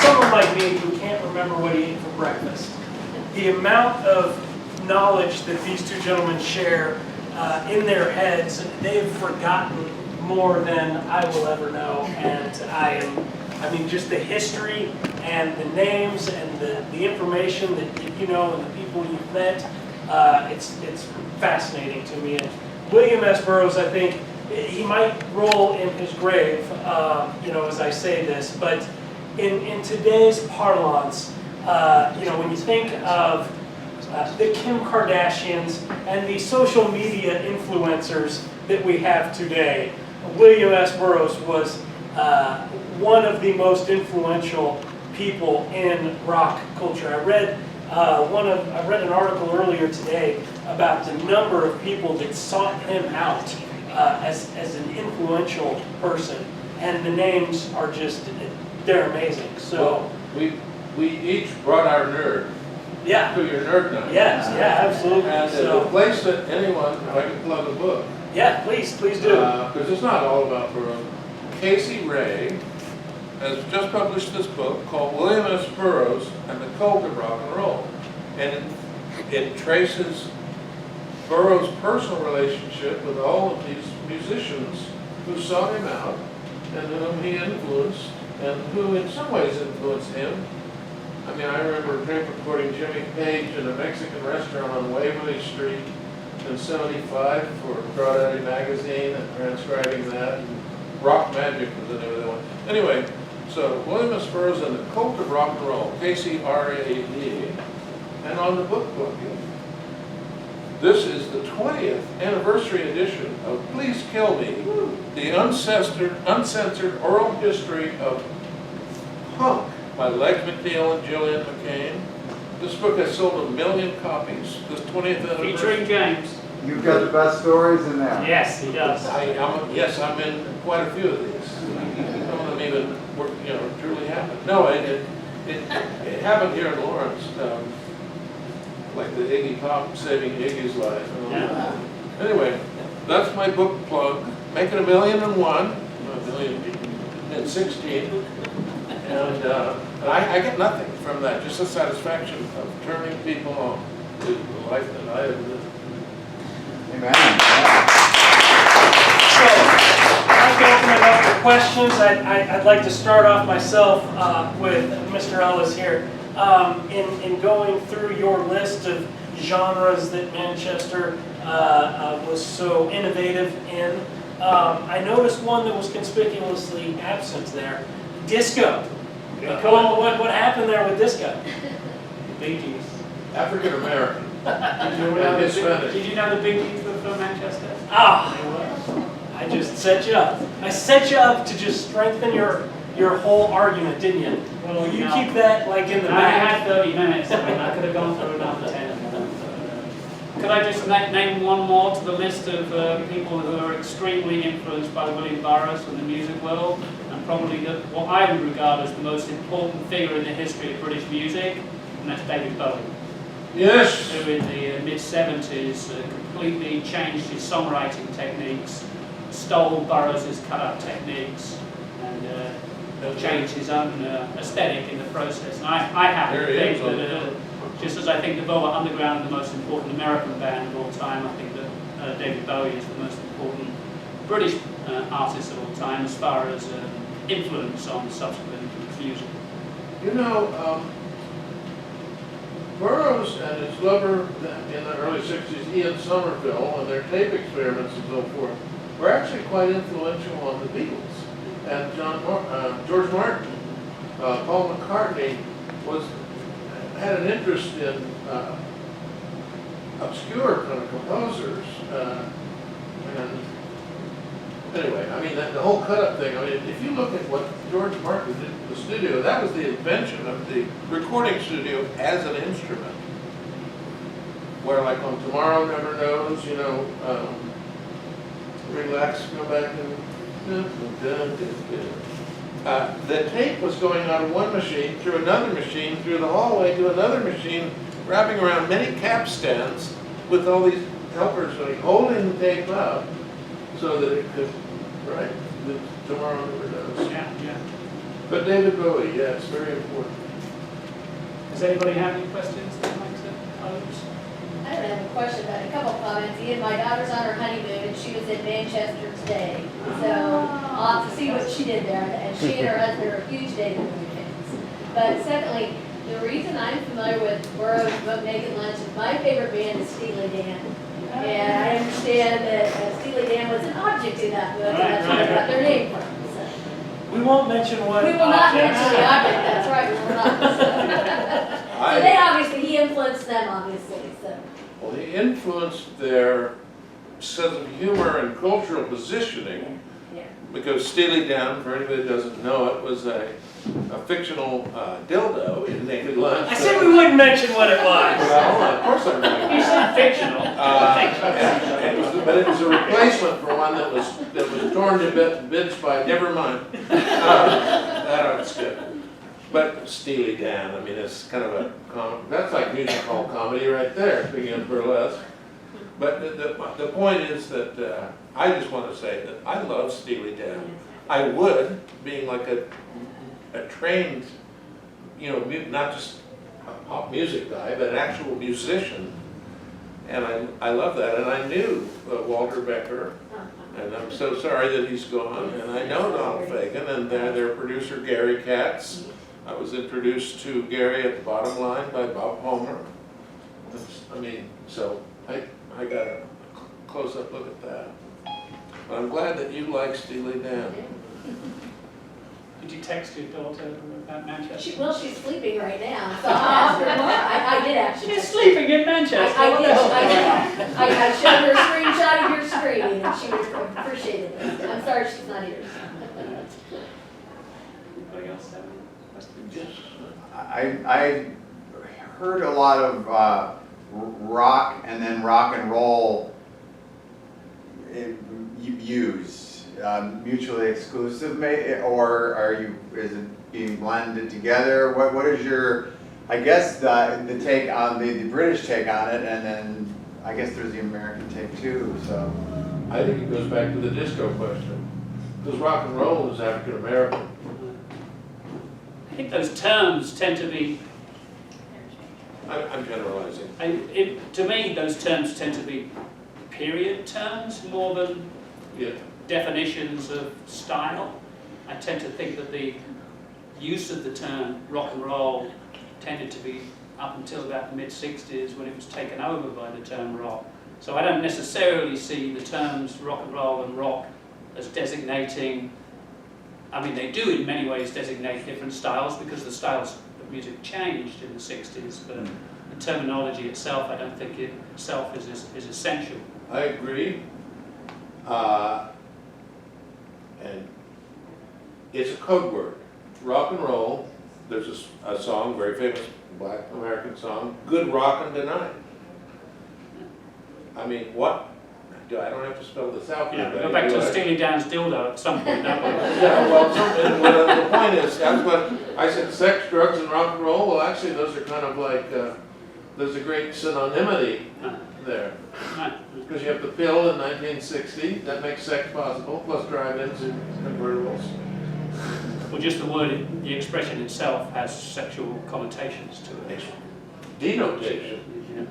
someone like me who can't remember what he ate for breakfast, the amount of knowledge that these two gentlemen share in their heads, they've forgotten more than I will ever know. And I mean, just the history and the names and the information that you know and the people you've met, it's fascinating to me. And William S. Burroughs, I think, he might roll in his grave, you know, as I say this, but in today's parlance, you know, when you think of the Kim Kardashians and the social media influencers that we have today, William S. Burroughs was one of the most influential people in rock culture. I read an article earlier today about the number of people that sought him out as an influential person, and the names are just, they're amazing. So well, we each brought our nerd. Yeah. To your nerd night. Yes, yeah, absolutely. And the place that anyone, if I can plug a book. Yeah, please do. Because it's not all about Burroughs. Casey Ray has just published this book called William S. Burroughs and the Cult of Rock and Roll. And it traces Burroughs' personal relationship with all of these musicians who sought him out and whom he influenced and who in some ways influenced him. I mean, I remember tape recording Jimmy Page in a Mexican restaurant on Waverly Street in '75 for Crawdaddy magazine and transcribing that. And Rock Magic was the name of that one. Anyway, so William S. Burroughs and the Cult of Rock and Roll, KCRAD, and on the book plugging. This is the 20th anniversary edition of Please Kill Me, the uncensored oral history of punk by Legs McNeil and Gillian McCain. This book has sold 1 million copies. This 20th anniversary. Featuring James. You've got the best stories in there. Yes, he does. Yes, I'm in quite a few of these. Some of them even, you know, truly happened. No, it happened here in Lawrence, like the Iggy Pop saving Iggy's life. And all that. Anyway, that's my book plug. Making 1,000,001, 1,016. And I get nothing from that, just the satisfaction of turning people on to the life that I have lived. Amen. So, I'd like to open it up for questions. I'd like to start off myself with Mr. Ellis here. In going through your list of genres that Manchester was so innovative in, I noticed one that was conspicuously absent there. Disco. What happened there with disco? Bee Gees. African American. Did you know the Bee Gees were from Manchester? Ah, I just set you up. I set you up to just strengthen your whole argument, didn't you? Well, you keep that like in the I back. had 30 minutes. I mean, I could have gone through another 10. Could I just name one more to the list of people who are extremely influenced by William Burroughs and the music world, and probably what I would regard as the most important figure in the history of British music, and that's David Bowie. Yes. Who in the mid-70s completely changed his songwriting techniques, stole Burroughs' cut-up techniques, and changed his own aesthetic in the process. And I happen to think that, just as I think the Velvet Underground is the most important American band of all time, I think that David Bowie is the most important British artist of all time as far as influence on subsequent music. You know, Burroughs and his lover in the early 60s, Ian Somerville, and their tape experiments and so forth, were actually quite influential on the Beatles. And George Martin, Paul McCartney had an interest in obscure kind of composers. And anyway, I mean, the whole cut-up thing, I mean, if you look at what George Martin did in the studio, that was the invention of the recording studio as an instrument. Where, like on Tomorrow Never Knows, you know, relax, go back and the tape was going out of one machine, through another machine, through the hallway to another machine, wrapping around many capstans with all these helpers holding the tape up so that it could, right, Tomorrow Never Knows. Yeah. But David Bowie, yeah, it's very important. Does anybody have any questions they'd like to pose? I don't have a question, but a couple of comments. Ian, my daughter's on her honeymoon, and she was in Manchester today. So I'll have to see what she did there. And she and her husband are huge David Bowie fans. But secondly, the reason I'm familiar with Burroughs' book Naked Lunch is my favorite band is Steely Dan. And I understand that Steely Dan was an object in that book, and that's where they got their name from. So. We won't mention what. We will not mention the object, that's right, we will not. So they obviously, he influenced them, obviously, so. Well, he influenced their sense of humor and cultural positioning, Yeah. because Steely Dan, for anybody that doesn't know it, was a fictional dildo in Naked Lunch. I said we wouldn't mention what it was. Well, of course I'm You going said fictional. but it was a replacement for one that was torn to bits by, never mind. That was good. But Steely Dan, I mean, it's kind of that's like music hall comedy right there, speaking of burlesque. But the point is that I just want to say that I love Steely Dan. I would, being like a trained, you know, not just a pop music guy, but an actual musician. And I love that. And I knew Walter Becker, and I'm so sorry that he's gone. And I know Donald Fagen and their producer Gary Katz. I was introduced to Gary at the Bottom Line by Bob Homer. I mean, so I got a close-up look at that. But I'm glad that you like Steely Dan. Did you text your daughter about Manchester? Well, she's sleeping right now, so I'll ask her more. I did actually. She's sleeping in Manchester. I What did. the hell? I showed her a screenshot of your screen, and she would appreciate it. I'm sorry she's not here. Anybody else have any questions? Yes. I heard a lot of rock and then rock and roll used. Mutually exclusive, or is it being blended together? What is your, I guess the take on the British take on it, and then I guess there's the American take too. So I think it goes back to the disco question, because rock and roll is African American. I think those terms tend to be, I'm generalizing. to me, those terms tend to be period terms more than Yeah. definitions of style. I tend to think that the use of the term rock and roll tended to be up until about the mid-60s when it was taken over by the term rock. So I don't necessarily see the terms rock and roll and rock as designating, I mean they do in many ways designate different styles because the styles of music changed in the 60s, but the terminology itself I don't think itself is essential. I agree. And it's a code word. Rock and roll, there's a song, very famous Black American song, Good Rockin' Tonight. I mean, what? I don't have to spell this out for Yeah, anybody, go back do to I? Steely Dan's dildo at some point, don't we? Yeah, well, the point is, that's what I said, sex, drugs, and rock and roll. Well, actually, those are kind of like, there's a great synonymity there. Right. Because you have the pill in 1960, that makes sex possible, plus drive-ins and convertibles. Well, just the word, the expression itself has sexual connotations to it. Denotation. Yeah.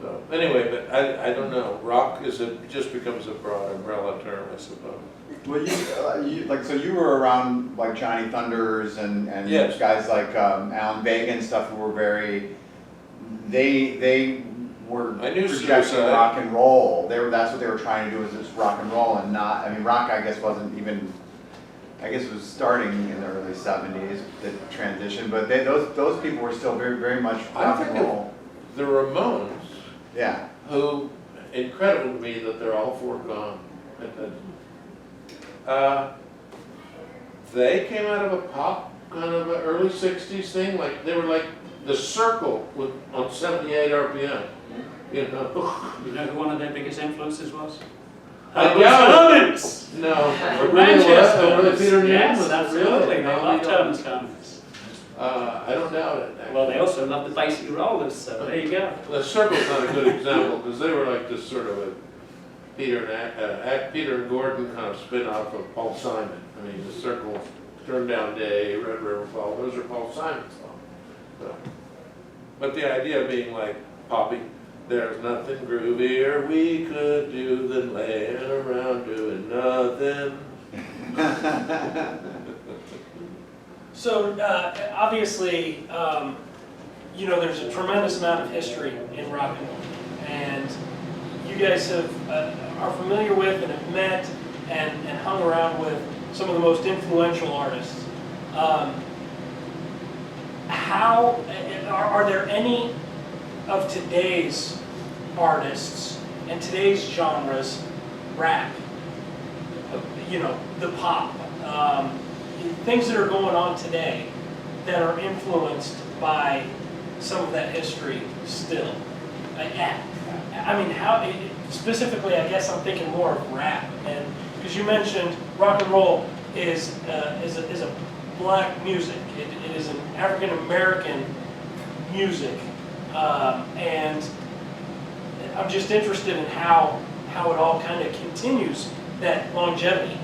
So, anyway, but I don't know. Rock just becomes a broad umbrella term, I suppose. well, so you were around like Johnny Thunders and Yes. guys like Alan Vega and stuff who were very, they were I knew projecting Suicide. rock and roll. That's what they were trying to do, was just rock and roll, and not, I mean, rock I guess wasn't even, I guess it was starting in the early 70s, the transition, but those people were still very, very much I rock think and roll. The Ramones, Yeah. who, incredible to me that they're all four gone. They came out of a pop kind of an early 60s thing, like they were like the Circle on 78 RPM. You know? You know who one of their biggest influences was? I doubt it. Hermits! No. Manchester! Really Peter Yes, Newman? absolutely. Really? They No, loved you don't. Hermits. I don't doubt it. Actually. Well, they also loved the Basic Rollers, so there you go. The Circle's not a good example because they were like this sort of a Peter and Gordon kind of spin-off of Paul Simon. I mean, the Circle Turn Down Day, Red River Fall, those are Paul Simon songs. So, but the idea being like, Poppy, there's nothing groovier we could do than laying around doing nothing. So obviously, you know, there's a tremendous amount of history in rock and roll, and you guys are familiar with and have met and hung around with some of the most influential artists. How are there any of today's artists and today's genres, rap, you know, the pop, things that are going on today that are influenced by some of that history still? I mean, how specifically? I guess I'm thinking more of rap, and because you mentioned rock and roll is a black music. It is an African American music, and I'm just interested in how it all kind of continues that longevity.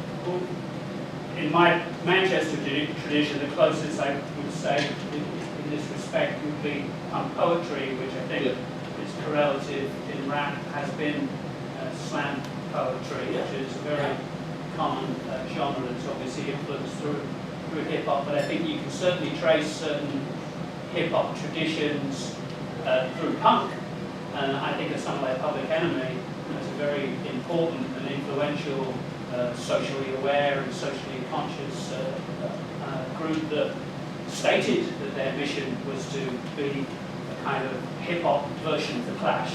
In my Manchester tradition, the closest I would say in this respect would be poetry, which I think is correlative in rap, has been slam poetry, which is a very common genre that's obviously influenced through hip-hop, but I think you can certainly trace certain hip-hop traditions through punk, and I think of someone like Public Enemy as a very important and influential, socially aware and socially conscious group that stated that their mission was to be a kind of hip-hop version of the Clash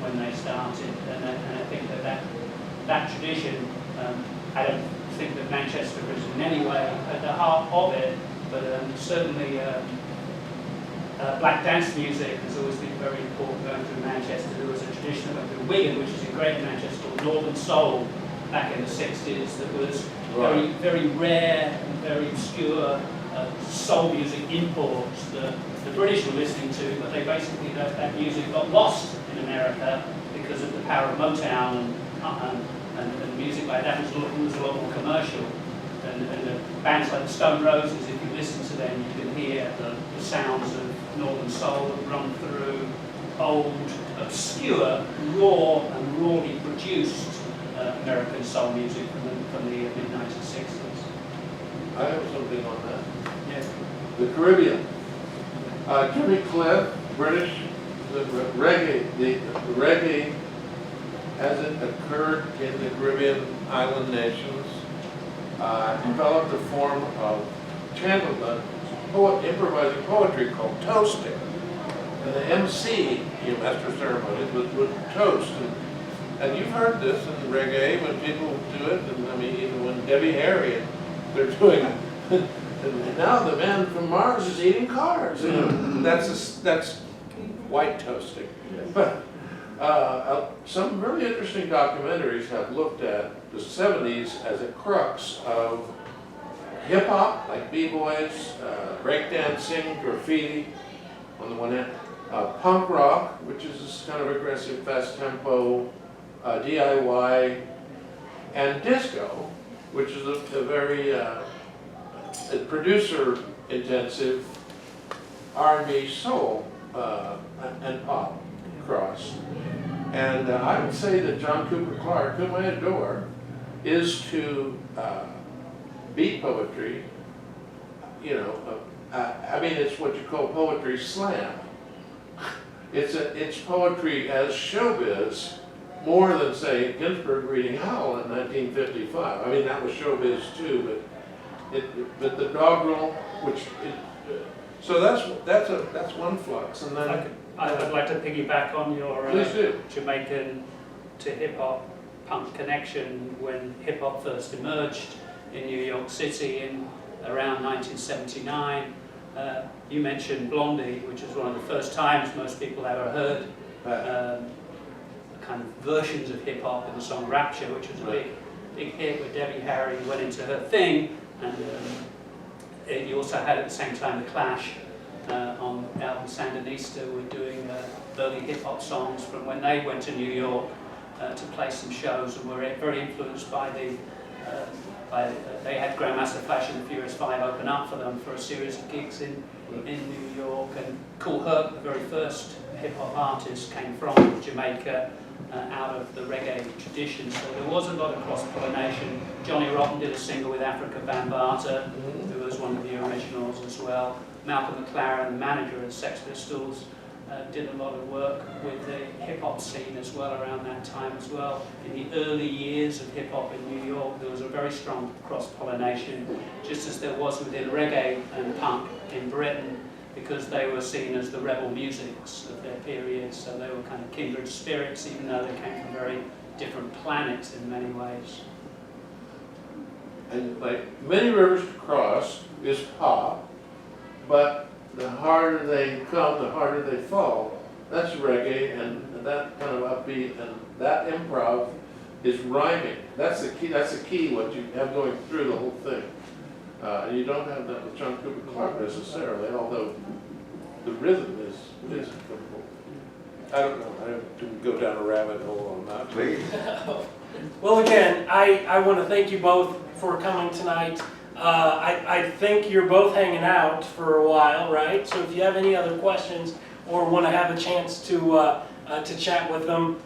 when they started, and I think that tradition, I don't think that Manchester is in any way at the heart of it, but certainly black dance music has always been very important going through Manchester. There was a tradition that went through Wigan, which is in Greater Manchester, called Northern Soul back in the 60s, that was very, very rare and very obscure soul music imports that the British were listening to, but they basically, that music got lost in America because of the power of Motown and music like that was a lot more commercial. And the bands like the Stone Roses, if you listen to them, you can hear the sounds of Northern Soul that run through old, obscure, raw and rawly produced American soul music from the mid-1960s. I have something on that. Yes. The Caribbean. Jimmy Cliff, British, the reggae as it occurred in the Caribbean island nations, developed a form of chantement, improvising poetry called toasting. And the MC, in master ceremonies, would toast. And you've heard this in reggae when people do it, and I mean, even when Debbie Harry, they're doing it. And now the man from Mars is eating cars. You know, that's white toasting. But some really interesting documentaries have looked at the 70s as a crux of hip-hop, like b-boys, breakdancing, graffiti, on the one hand, punk rock, which is this kind of aggressive, fast-tempo, DIY, and disco, which is a very producer-intensive R&B, soul, and pop cross. And I would say that John Cooper Clarke, whom I adore, is to beat poetry, you know, I mean, it's what you call poetry slam. It's poetry as showbiz, more than, say, Ginsberg reading Howl in 1955. I mean, that was showbiz too, but the doggerel, so that's one flux, and then I'd like to piggyback on your please do. Jamaican to hip-hop punk connection when hip-hop first emerged in New York City in around 1979. You mentioned Blondie, which was one of the first times most people ever heard kind of versions of hip-hop in the song Rapture, which was a big hit where Debbie Harry went into her thing, and you also had at the same time the Clash on the album Sandinista were doing early hip-hop songs from when they went to New York to play some shows, and were very influenced by the They had Grandmaster Flash and the Furious 5 open up for them for a series of gigs in New York. And Cool Herc, the very first hip-hop artist, came from Jamaica, out of the reggae tradition. So there was a lot of cross-pollination. Johnny Rotten did a single with Africa Bambaataa, who was one of the originals as well. Malcolm McLaren, the manager of Sex Pistols, did a lot of work with the hip-hop scene as well around that time as well. In the early years of hip-hop in New York, there was a very strong cross-pollination, just as there was within reggae and punk in Britain, because they were seen as the rebel musics of their period, so they were kind of kindred spirits, even though they came from very different planets in many ways. And like Many Rivers to Cross is pop, but the harder they come, the harder they fall. That's reggae, and that kind of upbeat, and that improv is rhyming. That's the key. That's the key. What you have going through the whole thing. You don't have that with John Cooper Clarke necessarily, although the rhythm is difficult. I don't know. I didn't go down a rabbit hole on that. Please. Well, again, I want to thank you both for coming tonight. I think you're both hanging out for a while, right? So if you have any other questions or want to have a chance to chat with them,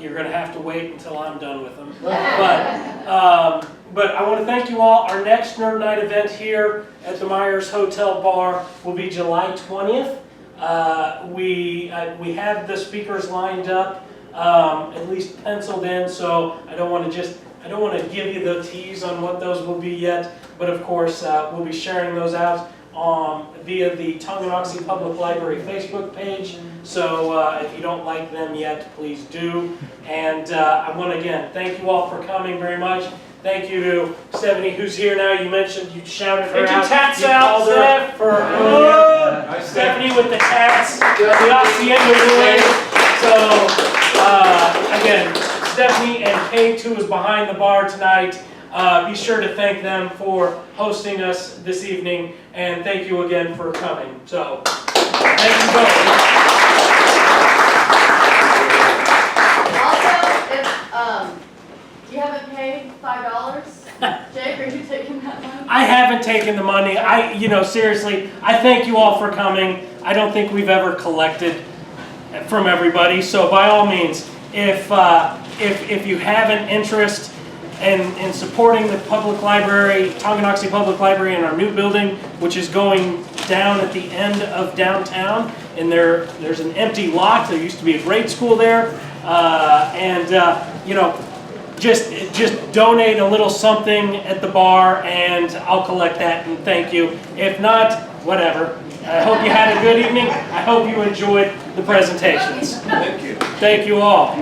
you're going to have to wait until I'm done with them. But I want to thank you all. Our next Nerd Night event here at the Myers Hotel Bar will be July 20th. We have the speakers lined up, at least penciled in, so I don't want to give you the tease on what those will be yet, but of course we'll be sharing those out via the Tonganoxie Public Library Facebook page. So if you don't like them yet, please do. And I want to again thank you all for coming very much. Thank you to Stephanie, who's here now. You mentioned you shouted her Get your out. tats You out, called her Steph. for Stephanie with the tats, the Hacienda boys. So again, Stephanie and Kate, who is behind the bar tonight, be sure to thank them for hosting us this evening, and thank you again for coming. So, thank you both. Also, if you haven't paid $5, Jake, are you taking that money? I haven't taken the money. Seriously, I thank you all for coming. I don't think we've ever collected from everybody, so by all means, if you have an interest in supporting the public library, Tonganoxie Public Library, in our new building, which is going down at the end of downtown, and there's an empty lot. There used to be a grade school there, just donate a little something at the bar, and I'll collect that and thank you. If not, whatever. I hope you had a good evening. I hope you enjoyed the presentations. Thank you. Thank you all.